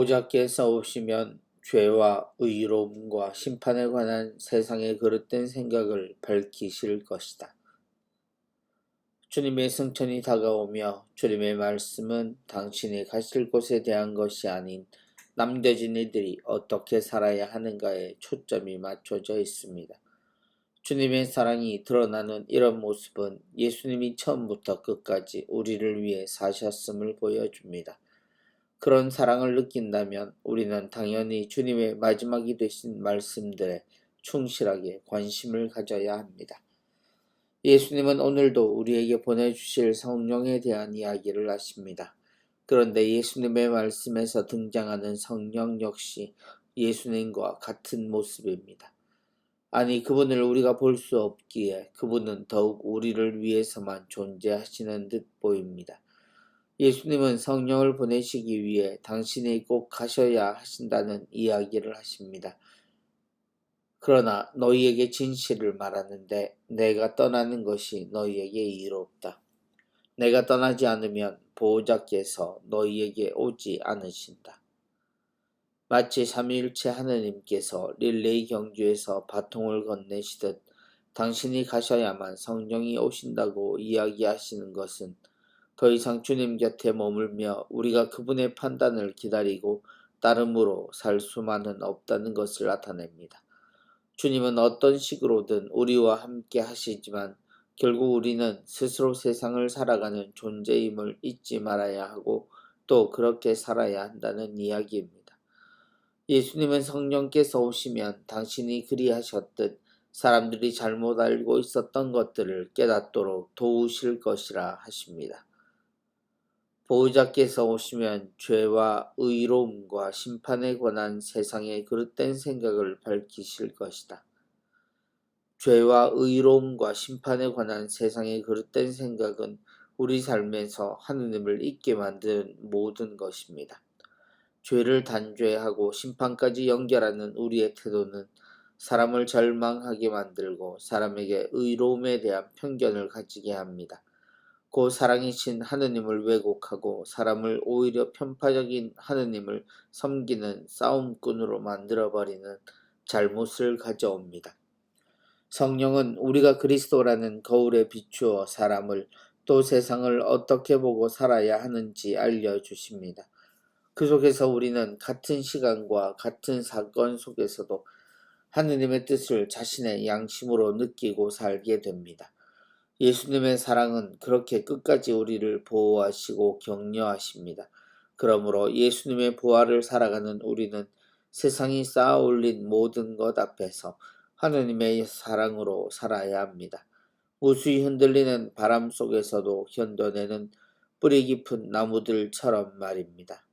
보호자께서 오시면 죄와 의로움과 심판에 관한 세상의 그릇된 생각을 밝히실 것이다. 주님의 승천이 다가오며 주님의 말씀은 당신이 가실 곳에 대한 것이 아닌 남겨진 이들이 어떻게 살아야 하는가에 초점이 맞춰져 있습니다. 주님의 사랑이 드러나는 이런 모습은 예수님이 처음부터 끝까지 우리를 위해 사셨음을 보여줍니다. 그런 사랑을 느낀다면 우리는 당연히 주님의 마지막이 되신 말씀들에 충실하게 관심을 가져야 합니다. 예수님은 오늘도 우리에게 보내주실 성령에 대한 이야기를 하십니다. 그런데 예수님의 말씀에서 등장하는 성령 역시 예수님과 같은 모습입니다. 아니, 그분을 우리가 볼 수 없기에 그분은 더욱 우리를 위해서만 존재하시는 듯 보입니다. 예수님은 성령을 보내시기 위해 당신이 꼭 가셔야 하신다는 이야기를 하십니다. 그러나 너희에게 진실을 말하는데 내가 떠나는 것이 너희에게 이롭다. 내가 떠나지 않으면 보호자께서 너희에게 오지 않으신다. 마치 삼위일체 하느님께서 릴레이 경주에서 바통을 건네시듯 당신이 가셔야만 성령이 오신다고 이야기하시는 것은 더 이상 주님 곁에 머물며 우리가 그분의 판단을 기다리고 따름으로 살 수만은 없다는 것을 나타냅니다. 주님은 어떤 식으로든 우리와 함께 하시지만 결국 우리는 스스로 세상을 살아가는 존재임을 잊지 말아야 하고 또 그렇게 살아야 한다는 이야기입니다. 예수님은 성령께서 오시면 당신이 그리하셨듯 사람들이 잘못 알고 있었던 것들을 깨닫도록 도우실 것이라 하십니다. 보호자께서 오시면 죄와 의로움과 심판에 관한 세상의 그릇된 생각을 밝히실 것이다. 죄와 의로움과 심판에 관한 세상의 그릇된 생각은 우리 삶에서 하느님을 잊게 만드는 모든 것입니다. 죄를 단죄하고 심판까지 연결하는 우리의 태도는 사람을 절망하게 만들고 사람에게 의로움에 대한 편견을 가지게 합니다. 그 사랑이신 하느님을 왜곡하고 사람을 오히려 편파적인 하느님을 섬기는 싸움꾼으로 만들어버리는 잘못을 가져옵니다. 성령은 우리가 그리스도라는 거울에 비추어 사람을 또 세상을 어떻게 보고 살아야 하는지 알려주십니다. 그 속에서 우리는 같은 시간과 같은 사건 속에서도 하느님의 뜻을 자신의 양심으로 느끼고 살게 됩니다. 예수님의 사랑은 그렇게 끝까지 우리를 보호하시고 격려하십니다. 그러므로 예수님의 부활을 살아가는 우리는 세상이 쌓아 올린 모든 것 앞에서 하느님의 사랑으로 살아야 합니다. 무수히 흔들리는 바람 속에서도 견뎌내는 뿌리 깊은 나무들처럼 말입니다.